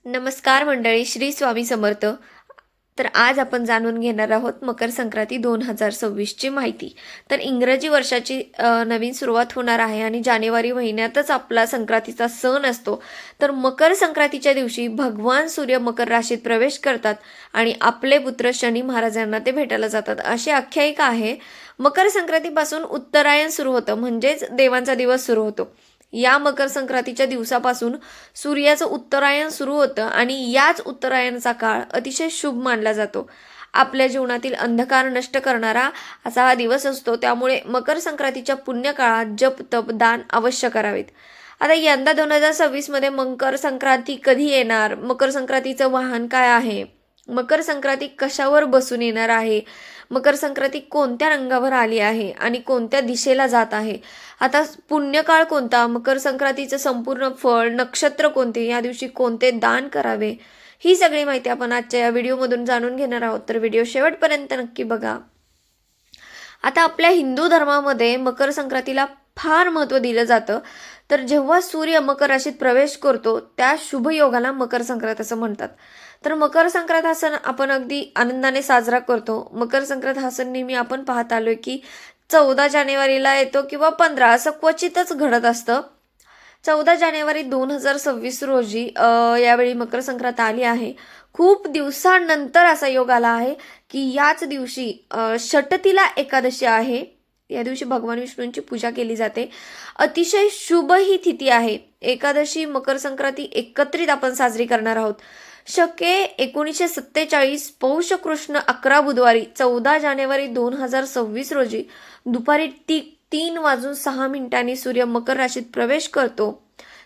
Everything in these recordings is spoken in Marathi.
नमस्कार मंडळी, श्री स्वामी समर्थ. तर आज आपण जाणून घेणार आहोत मकर संक्रांती 2026ची माहिती. तर इंग्रजी वर्षाची नवीन सुरुवात होणार आहे आणि जानेवारी महिन्यातच आपला संक्रांतीचा सण असतो. तर मकर संक्रांतीच्या दिवशी भगवान सूर्य मकर राशीत प्रवेश करतात आणि आपले पुत्र शनी महाराजांना ते भेटायला जातात, अशी आख्यायिका आहे. मकर संक्रांतीपासून उत्तरायण सुरू होतं, म्हणजेच देवांचा दिवस सुरू होतो. या मकर संक्रांतीच्या दिवसापासून सूर्याचं उत्तरायण सुरू होतं आणि याच उत्तरायणाचा काळ अतिशय शुभ मानला जातो. आपल्या जीवनातील अंधकार नष्ट करणारा असा हा दिवस असतो. त्यामुळे मकर संक्रांतीच्या पुण्य काळात जप तप दान अवश्य करावेत. आता यंदा 2026 मध्ये मकर संक्रांती कधी येणार, मकर संक्रांतीचं वाहन काय आहे, मकर संक्रांती कशावर बसून येणार आहे, मकर संक्रांती कोणत्या रंगावर आली आहे आणि कोणत्या दिशेला जात आहे, आता पुण्यकाळ कोणता, मकर संक्रांतीचं संपूर्ण फळ, नक्षत्र कोणते, या दिवशी कोणते दान करावे, ही सगळी माहिती आपण आजच्या या व्हिडिओमधून जाणून घेणार आहोत. तर व्हिडिओ शेवटपर्यंत नक्की बघा. आता आपल्या हिंदू धर्मामध्ये मकर संक्रांतीला फार महत्त्व दिलं जातं. तर जेव्हा सूर्य मकर राशीत प्रवेश करतो त्या शुभ योगाला मकर संक्रांत असं म्हणतात. तर मकर संक्रांत हा सण आपण अगदी आनंदाने साजरा करतो. मकर संक्रांत हा सण नेहमी आपण पाहत आलोय की 14 जानेवारीला येतो किंवा 15, असं क्वचितच घडत असतं. 14 जानेवारी 2026 रोजी यावेळी मकर संक्रांत आली आहे. खूप दिवसानंतर असा योग आला आहे की याच दिवशी षटतिला एकादशी आहे. या दिवशी भगवान विष्णूंची पूजा केली जाते. अतिशय शुभ ही तिथी आहे. एकादशी मकर संक्रांती एकत्रित आपण साजरी करणार आहोत. शके 1947 पौष कृष्ण 11 बुधवारी 14 जानेवारी 2026 रोजी दुपारी 3:06 सूर्य मकर राशीत प्रवेश करतो.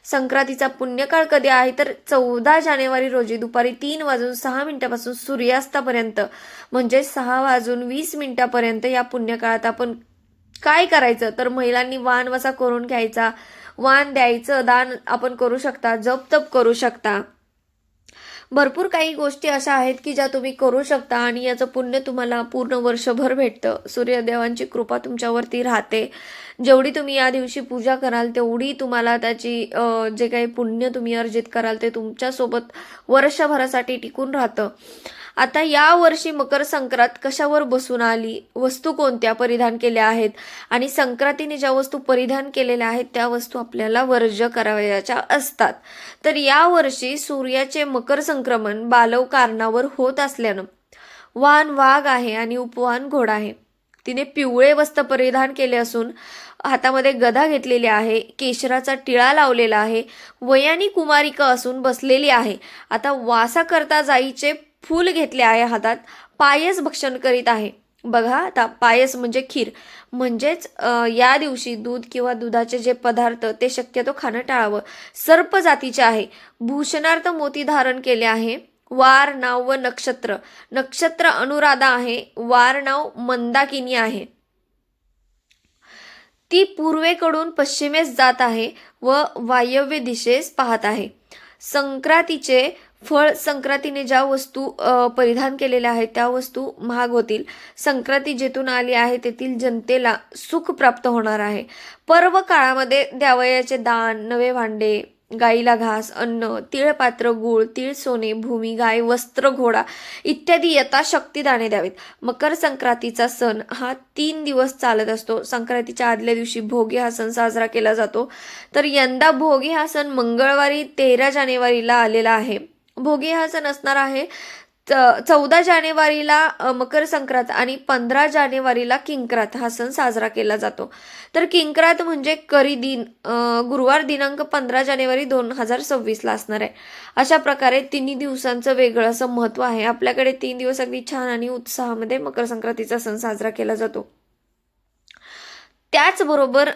संक्रांतीचा पुण्यकाळ कधी आहे तर 14 जानेवारी रोजी दुपारी 3:06 पासून सूर्यास्तापर्यंत, म्हणजे 6:20 पर्यंत या पुण्यकाळात आपण काय करायचं तर महिलांनी वाण वसा करून घ्यायचा, वाण द्यायचं, दान आपण करू शकता, जप तप करू शकता. भरपूर काही गोष्टी अशा आहेत की ज्या तुम्ही करू शकता आणि याचं पुण्य तुम्हाला पूर्ण वर्षभर भेटतं. सूर्यदेवांची कृपा तुमच्यावरती राहते. जेवढी तुम्ही या दिवशी पूजा कराल तेवढी तुम्हाला त्याची जे काही पुण्य तुम्ही अर्जित कराल ते तुमच्यासोबत वर्षभरासाठी टिकून राहतं. आता या वर्षी मकर संक्रांत कशावर बसून आली, वस्तू कोणत्या परिधान केल्या आहेत आणि संक्रांतीने ज्या वस्तू परिधान केलेल्या आहेत त्या वस्तू आपल्याला वर्ज्य करावयाच्या असतात. तर या वर्षी सूर्याचे मकर संक्रमण बालव कारणावर होत असल्यानं वाहन वाघ आहे आणि उपवाहन घोडा आहे. तिने पिवळे वस्त्र परिधान केले असून हातामध्ये गदा घेतलेली आहे, केशराचा टिळा लावलेला आहे, वयानी कुमारिका असून बसलेली आहे. आता वासा करता जाईचे फूल घेतले आहे हातात, पायस भक्षण करीत आहे. बघा, आता पायस म्हणजे खीर, म्हणजेच या दिवशी दूध किंवा दुधाचे जे पदार्थ ते शक्यतो खाणं टाळावं. सर्प जातीचे आहे. भूषणार्थ मोती धारण केले आहे. वार नाव व नक्षत्र, नक्षत्र अनुराधा आहे, वार नाव मंदाकिनी आहे. ती पूर्वेकडून पश्चिमेस जात आहे व वायव्य दिशेस पाहत आहे. संक्रांतीचे फळ, संक्रांतीने ज्या वस्तू परिधान केलेल्या आहेत त्या वस्तू महाग होतील. संक्रांती जेथून आली आहे तेथील जनतेला सुख प्राप्त होणार आहे. पर्व काळामध्ये द्यावयाचे दान, नवे भांडे, गाईला घास, अन्न, तिळपात्र, गूळ, तीळ, सोने, भूमी, गाय, वस्त्र, घोडा इत्यादी यथाशक्ती दाणे द्यावेत. मकर संक्रांतीचा सण हा 3 दिवस चालत असतो. संक्रांतीच्या आदल्या दिवशी भोगी हा सण साजरा केला जातो. तर यंदा भोगी हा सण मंगळवारी 13 जानेवारीला आलेला आहे. भोगी हा सण असणार आहे 14 जानेवारीला मकर संक्रांत आणि 15 जानेवारीला किंक्रात हा सण साजरा केला जातो. तर किंक्रात म्हणजे करी दिन गुरुवार दिनांक 15 जानेवारी 2026 ला असणार आहे. अशा प्रकारे 3 दिवसांचं वेगळं असं महत्त्व आहे. आपल्याकडे 3 दिवस अगदी छान आणि उत्साहामध्ये मकर संक्रांतीचा सण साजरा केला जातो. त्याचबरोबर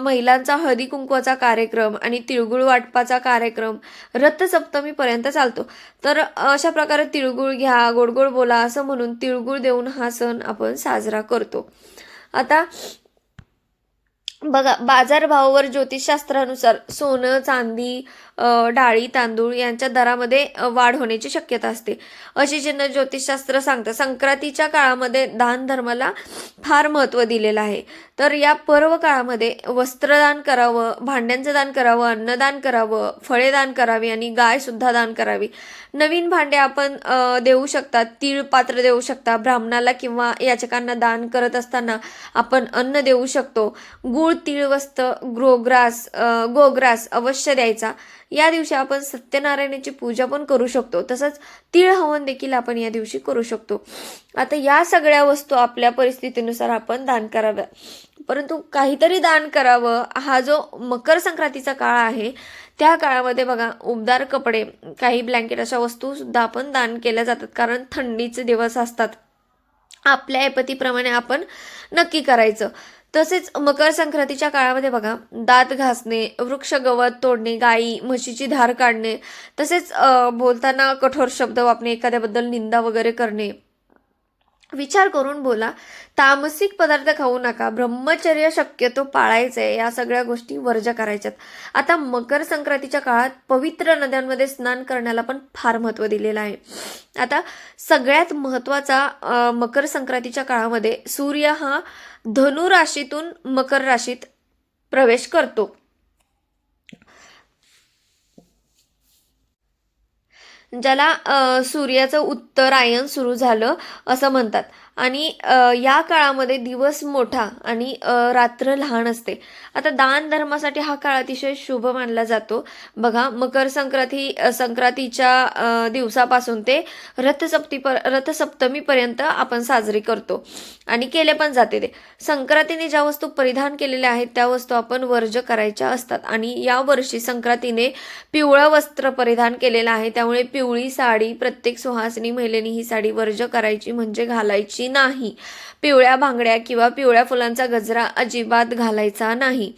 महिलांचा हळदी कुंकवाचा कार्यक्रम आणि तिळगुळ वाटपाचा कार्यक्रम रथसप्तमीपर्यंत चालतो. तर अशा प्रकारे तिळगुळ घ्या, गोड गोड बोला असं म्हणून तिळगुळ देऊन हा सण आपण साजरा करतो. आता बघा, बाजारभावावर ज्योतिषशास्त्रानुसार सोनं, चांदी, डाळी तांदूळ यांच्या दरामध्ये वाढ होण्याची शक्यता असते अशी चिन्ह ज्योतिषशास्त्र सांगतं. संक्रांतीच्या काळामध्ये दान धर्माला फार महत्त्व दिलेलं आहे. तर या पर्व काळामध्ये वस्त्रदान करावं, भांड्यांचं दान करावं, अन्नदान करावं, फळे दान करावी आणि गाय सुद्धा दान करावी. नवीन भांडे आपण देऊ शकतात, तीळ पात्र देऊ शकता, ब्राह्मणाला किंवा याचकांना दान करत असताना आपण अन्न देऊ शकतो. गूळ, तीळ, वस्त्र, गोग्रास अवश्य द्यायचा. या दिवशी आपण सत्यनारायणाची पूजा पण करू शकतो. तसंच तीळ हवन देखील आपण या दिवशी करू शकतो. आता या सगळ्या वस्तू आपल्या परिस्थितीनुसार आपण दान कराव्या, परंतु काहीतरी दान करावं. हा जो मकर संक्रांतीचा काळ आहे त्या काळामध्ये बघा उबदार कपडे, काही ब्लँकेट अशा वस्तू सुद्धा आपण दान केल्या जातात, कारण थंडीचे दिवस असतात. आपल्या ऐपतीप्रमाणे आपण नक्की करायचं. तसेच मकर संक्रांतीच्या काळामध्ये बघा दात घासणे, वृक्ष गवत तोडणे, गाई म्हशीची धार काढणे, तसेच बोलताना कठोर शब्द वापरणे, एखाद्याबद्दल निंदा वगैरे करणे, विचार करून बोला, तामसिक पदार्थ खाऊ नका, ब्रह्मचर्य शक्यतो पाळायचं आहे, या सगळ्या गोष्टी वर्ज करायच्यात. आता मकर संक्रांतीच्या काळात पवित्र नद्यांमध्ये स्नान करण्याला पण फार महत्त्व दिलेलं आहे. आता सगळ्यात महत्त्वाचा मकर संक्रांतीच्या काळामध्ये सूर्य हा धनु राशीतून मकर राशीत प्रवेश करतो. ज्याला सूर्याचं उत्तरायण सुरू झालं असं म्हणतात. आणि या काळामध्ये दिवस मोठा आणि रात्र लहान असते. आता दान धर्मासाठी हा काळ अतिशय शुभ मानला जातो. बघा मकर संक्रांतीच्या दिवसापासून ते रथसप्तमीपर्यंत आपण साजरी करतो आणि केले पण जाते. ते संक्रांतीने ज्या वस्तू परिधान केलेल्या आहेत त्या वस्तू आपण वर्ज करायच्या असतात. आणि या वर्षी संक्रांतीने पिवळं वस्त्र परिधान केलेलं आहे, त्यामुळे पिवळी साडी प्रत्येक सुहासिनी महिलेने ही साडी वर्ज करायची, म्हणजे घालायची नाही. पिवळ्या भांगड्या किंवा पिवळ्या फुलांचा गजरा अजिबात घालायचा नाही.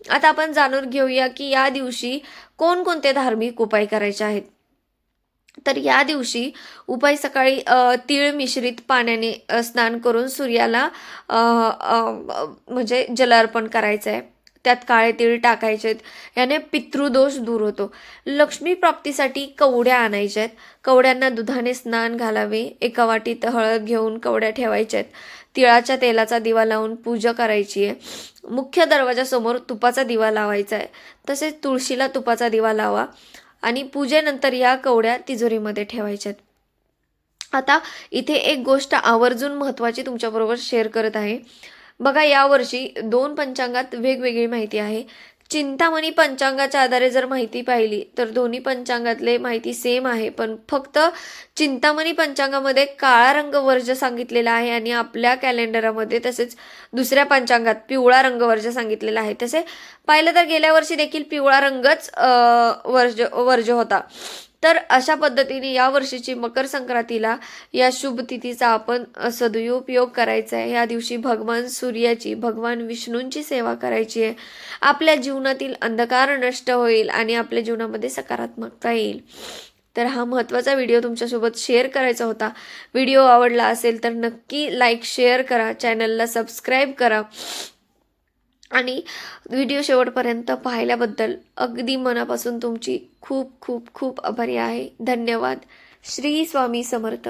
आता आपण जाणून घेऊया की या दिवशी कोणकोणते धार्मिक उपाय करायचे आहेत. तर या दिवशी उपाय सकाळी तीळ मिश्रित पाण्याने स्नान करून सूर्याला म्हणजे जलार्पण करायचं आहे. त्यात काळे तीळ टाकायचे आहेत. याने पितृदोष दूर होतो. लक्ष्मी प्राप्तीसाठी कवड्या आणायच्या आहेत. कवड्यांना दुधाने स्नान घालावे. एका वाटीत हळद घेऊन कवड्या ठेवायच्या आहेत. तिळाच्या तेलाचा दिवा लावून पूजा करायची आहे. मुख्य दरवाजासमोर तुपाचा दिवा लावायचा आहे. तसेच तुळशीला तुपाचा दिवा लावा आणि पूजेनंतर या कवड्या तिजोरीमध्ये ठेवायच्यात. आता इथे एक गोष्ट आवर्जून महत्त्वाची तुमच्याबरोबर शेअर करत आहे. बघा यावर्षी 2 पंचांगात वेगवेगळी माहिती आहे. चिंतामणी पंचांगाच्या आधारे जर माहिती पाहिली तर दोन्ही पंचांगातले माहिती सेम आहे, पण फक्त चिंतामणी पंचांगामध्ये काळा रंग वर्ज सांगितलेला आहे आणि आपल्या कॅलेंडरमध्ये तसेच दुसऱ्या पंचांगात पिवळा रंग वर्ज सांगितलेला आहे. तसे पाहिलं तर गेल्या वर्षी देखील पिवळा रंगच वर्ज होता. तर अशा पद्धतीने या वर्षीची मकर संक्रांतीला या शुभ तिथीचा आपण सदुपयोग करायचा आहे. या दिवशी भगवान सूर्याची, भगवान विष्णूंची सेवा करायची आहे. आपल्या जीवनातील अंधकार नष्ट होईल आणि आपल्या जीवनामध्ये सकारात्मकता येईल. तर हा महत्त्वाचा व्हिडिओ तुमच्यासोबत शेअर करायचा होता. व्हिडिओ आवडला असेल तर नक्की लाईक शेअर करा, चॅनलला सबस्क्राईब करा आणि व्हिडिओ शेवटपर्यंत पाहिल्याबद्दल अगदी मनापासून तुमची खूप खूप खूप आभारी आहे. धन्यवाद. श्री स्वामी समर्थ.